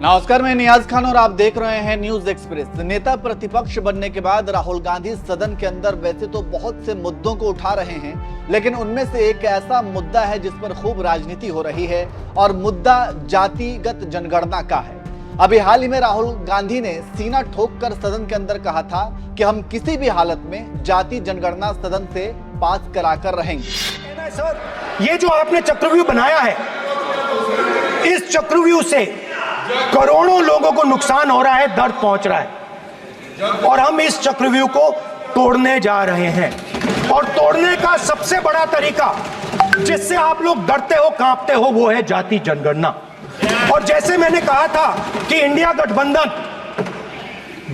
नमस्कार, मैं नियाज खान और आप देख रहे हैं न्यूज एक्सप्रेस। नेता प्रतिपक्ष बनने के बाद राहुल गांधी सदन के अंदर वैसे तो बहुत से मुद्दों को उठा रहे हैं, लेकिन उनमें से एक ऐसा मुद्दा है जिस पर खूब राजनीति हो रही है और मुद्दा जातिगत जनगणना का है। अभी हाल ही में राहुल गांधी ने सीना ठोककर सदन के अंदर कहा था कि हम किसी भी हालत में जाति जनगणना सदन से पास कराकर रहेंगे। सर, ये जो आपने चक्रव्यूह बनाया है, इस चक्रव्यूह से करोड़ों लोगों को नुकसान हो रहा है, दर्द पहुंच रहा है और हम इस चक्रव्यूह को तोड़ने जा रहे हैं। और तोड़ने का सबसे बड़ा तरीका जिससे आप लोग डरते हो, कांपते हो, वो है जाति जनगणना। और जैसे मैंने कहा था कि इंडिया गठबंधन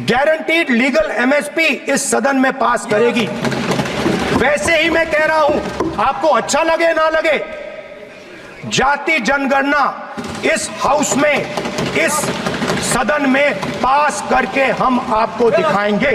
गारंटीड लीगल एमएसपी इस सदन में पास करेगी, वैसे ही मैं कह रहा हूं, आपको अच्छा लगे ना लगे, जाति जनगणना इस हाउस में, इस सदन में पास करके हम आपको दिखाएंगे।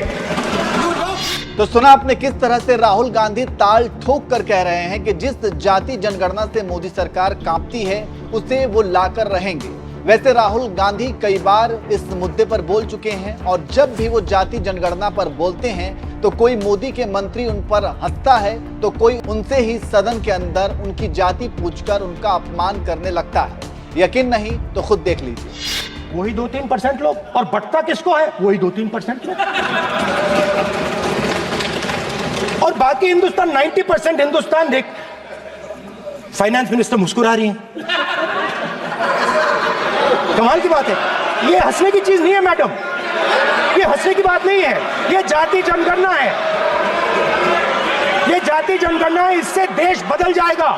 तो सुना आपने किस तरह से राहुल गांधी ताल ठोक कर कह रहे हैं कि जिस जाति जनगणना से मोदी सरकार कांपती है उसे वो लाकर रहेंगे। वैसे राहुल गांधी कई बार इस मुद्दे पर बोल चुके हैं और जब भी वो जाति जनगणना पर बोलते हैं तो कोई मोदी के मंत्री उन पर हंसता है तो कोई उनसे ही सदन के अंदर उनकी जाति पूछकर उनका अपमान करने लगता है। यकीन नहीं तो खुद देख लीजिए। वही 2-3% लोग, और बटता किसको है? वही 2-3% लोग। और बाकी हिंदुस्तान, 90% हिंदुस्तान देख। फाइनेंस मिनिस्टर मुस्कुरा रही है, कमाल की बात है। ये हंसने की चीज नहीं है मैडम, ये हंसने की बात नहीं है, ये जाति जनगणना है, ये जाति जनगणना है। इससे देश बदल जाएगा।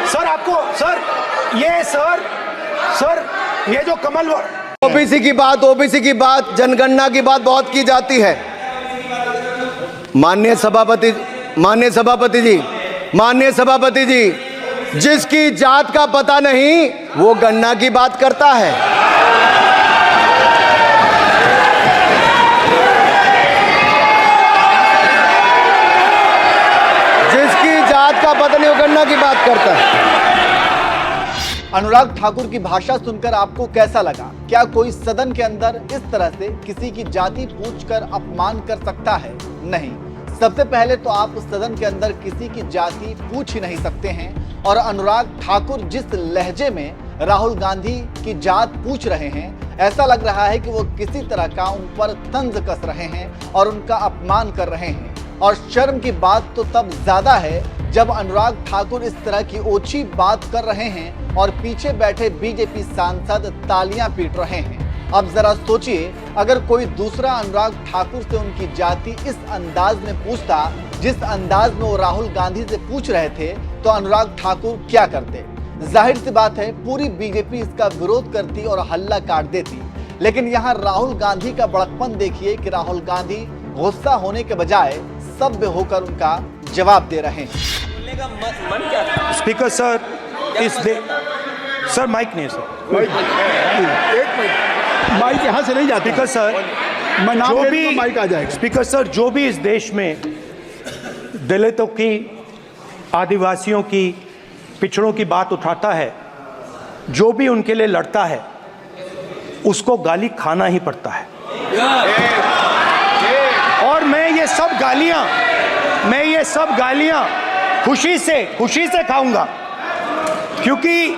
सर आपको, सर ये जो कमल ओबीसी की बात, जनगणना की बात बहुत की जाती है। माननीय सभापति जी, जिसकी जात का पता नहीं वो गणना की बात करता है। जिसकी जात का पता नहीं वो गणना की बात करता है। अनुराग ठाकुर की भाषा सुनकर आपको कैसा लगा? क्या कोई सदन के अंदर इस तरह से किसी की जाति पूछकर अपमान कर सकता है? नहीं। सबसे पहले तो आप सदन के अंदर किसी की जाति पूछ ही नहीं सकते हैं। और अनुराग ठाकुर जिस लहजे में राहुल गांधी की जात पूछ रहे हैं, ऐसा लग रहा है कि वो किसी तरह का उन पर तंज कस रहे हैं और उनका अपमान कर रहे हैं। और शर्म की बात तो तब ज्यादा है जब अनुराग ठाकुर इस तरह की ओछी बात कर रहे हैं और पीछे बैठे बीजेपी सांसद तालियां पीट रहे हैं। अब जरा सोचिए, अगर कोई दूसरा अनुराग ठाकुर से उनकी जाति इस अंदाज में पूछता जिस अंदाज में वो राहुल गांधी से पूछ रहे थे, तो अनुराग ठाकुर क्या करते? जाहिर सी बात है, पूरी बीजेपी इसका विरोध करती और हल्ला काट देती। लेकिन यहाँ राहुल गांधी का बड़कपन देखिए कि राहुल गांधी गुस्सा होने के बजाय सभ्य होकर उनका जवाब दे रहे हैं। मन क्या था? स्पीकर सर, सर माइक नहीं सर, एक मिनट, माइक यहाँ से नहीं जाता। स्पीकर सर, मैं नाम जो ले भी तो माइक आ जाएगा। स्पीकर सर, जो भी इस देश में दलितों की, आदिवासियों की, पिछड़ों की बात उठाता है, जो भी उनके लिए लड़ता है, उसको गाली खाना ही पड़ता है। और मैं ये सब गालियां खुशी से खाऊंगा, क्योंकि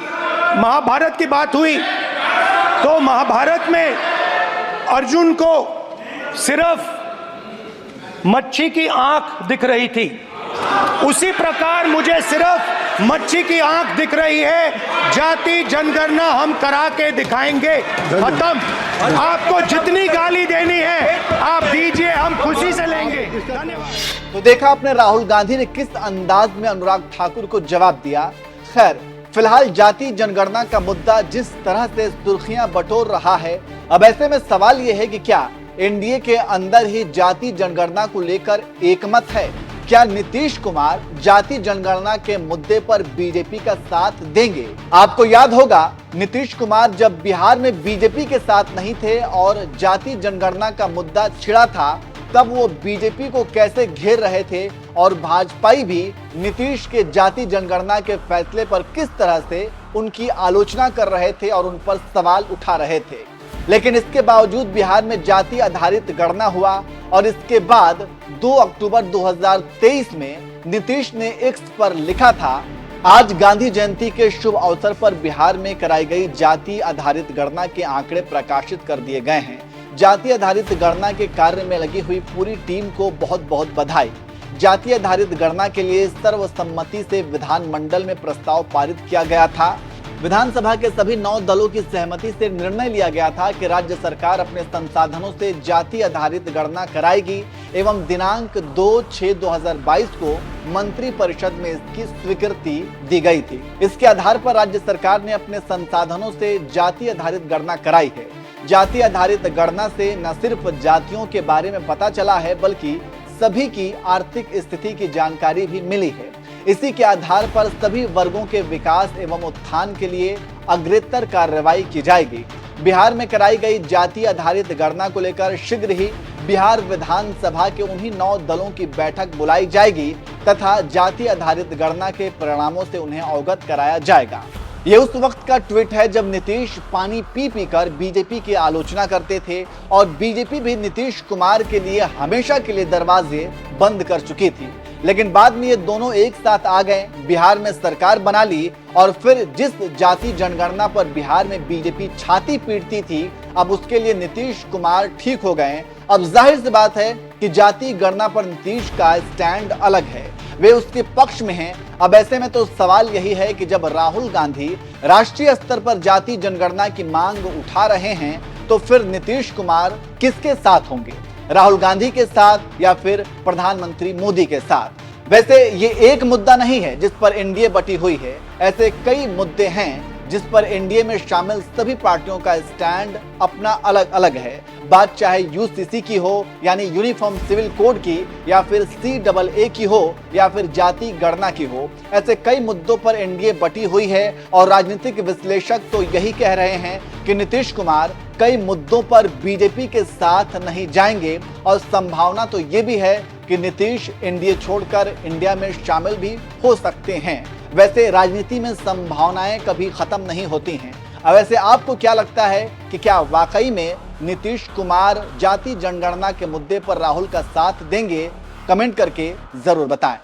महाभारत की बात हुई तो महाभारत में अर्जुन को सिर्फ मच्छी की आंख दिख रही थी, उसी प्रकार मुझे सिर्फ मच्छी की आंख दिख रही है। जाति जनगणना हम करा के दिखाएंगे। खत्म। आपको जितनी गाली देनी है आप दीजिए, हम खुशी से लेंगे। धन्यवाद। तो देखा आपने राहुल गांधी ने किस अंदाज में अनुराग ठाकुर को जवाब दिया। खैर, फिलहाल जाति जनगणना का मुद्दा जिस तरह से सुर्खियां बटोर रहा है, अब ऐसे में सवाल यह है कि क्या एनडीए के अंदर ही जाति जनगणना को लेकर एकमत है? क्या नीतीश कुमार जाति जनगणना के मुद्दे पर बीजेपी का साथ देंगे? आपको याद होगा, नीतीश कुमार जब बिहार में बीजेपी के साथ नहीं थे और जाति जनगणना का मुद्दा छिड़ा था, तब वो बीजेपी को कैसे घेर रहे थे और भाजपाई भी नीतीश के जाति जनगणना के फैसले पर किस तरह से उनकी आलोचना कर रहे थे और उन पर सवाल उठा रहे थे। लेकिन इसके बावजूद बिहार में जाति आधारित गणना हुआ और इसके बाद 2 अक्टूबर 2023 में नीतीश ने एक्स पर लिखा था, आज गांधी जयंती के शुभ अवसर पर बिहार में कराई गई जाति आधारित गणना के आंकड़े प्रकाशित कर दिए गए हैं। जाति आधारित गणना के कार्य में लगी हुई पूरी टीम को बहुत बहुत बधाई। जाति आधारित गणना के लिए सर्वसम्मति से विधानमंडल में प्रस्ताव पारित किया गया था। विधानसभा के सभी 9 दलों की सहमति से निर्णय लिया गया था कि राज्य सरकार अपने संसाधनों से जाति आधारित गणना कराएगी एवं दिनांक 2/6/2022 को मंत्रिपरिषद में इसकी स्वीकृति दी गई थी। इसके आधार पर राज्य सरकार ने अपने संसाधनों से जाति आधारित गणना कराई है। जाति आधारित गणना से न सिर्फ जातियों के बारे में पता चला है बल्कि सभी की आर्थिक स्थिति की जानकारी भी मिली है। इसी के आधार पर सभी वर्गों के विकास एवं उत्थान के लिए अग्रेतर कार्रवाई की जाएगी। बिहार में कराई गई जाति आधारित गणना को लेकर शीघ्र ही बिहार विधानसभा के उन्हीं 9 दलों की बैठक बुलाई जाएगी तथा जाति आधारित गणना के परिणामों से उन्हें अवगत कराया जाएगा। ये उस वक्त का ट्वीट है जब नीतीश पानी पी पी कर बीजेपी की आलोचना करते थे और बीजेपी भी नीतीश कुमार के लिए हमेशा के लिए दरवाजे बंद कर चुकी थी। लेकिन बाद में ये दोनों एक साथ आ गए, बिहार में सरकार बना ली और फिर जिस जाति जनगणना पर बिहार में बीजेपी छाती पीटती थी, अब उसके लिए नीतीश कुमार ठीक हो गए। अब जाहिर सी बात है कि जाति गणना पर नीतीश का स्टैंड अलग है, वे उसके पक्ष में हैं। अब ऐसे में तो सवाल यही है कि जब राहुल गांधी राष्ट्रीय स्तर पर जाति जनगणना की मांग उठा रहे हैं तो फिर नीतीश कुमार किसके साथ होंगे, राहुल गांधी के साथ या फिर प्रधानमंत्री मोदी के साथ। वैसे ये एक मुद्दा नहीं है जिस पर एनडीए बटी हुई है, ऐसे कई मुद्दे हैं जिस पर एनडीए में शामिल सभी पार्टियों का स्टैंड अपना अलग अलग है। बात चाहे यूसीसी की हो यानी यूनिफॉर्म सिविल कोड की, या फिर CAA की हो, या फिर जाति गणना की हो, ऐसे कई मुद्दों पर एनडीए बटी हुई है और राजनीतिक विश्लेषक तो यही कह रहे हैं कि नीतीश कुमार कई मुद्दों पर बीजेपी के साथ नहीं जाएंगे और संभावना तो ये भी है कि नीतीश एनडीए छोड़कर इंडिया में शामिल भी हो सकते हैं। वैसे राजनीति में संभावनाएं कभी खत्म नहीं होती हैं। अब वैसे आपको क्या लगता है कि क्या वाकई में नीतीश कुमार जाति जनगणना के मुद्दे पर राहुल का साथ देंगे? कमेंट करके जरूर बताएं।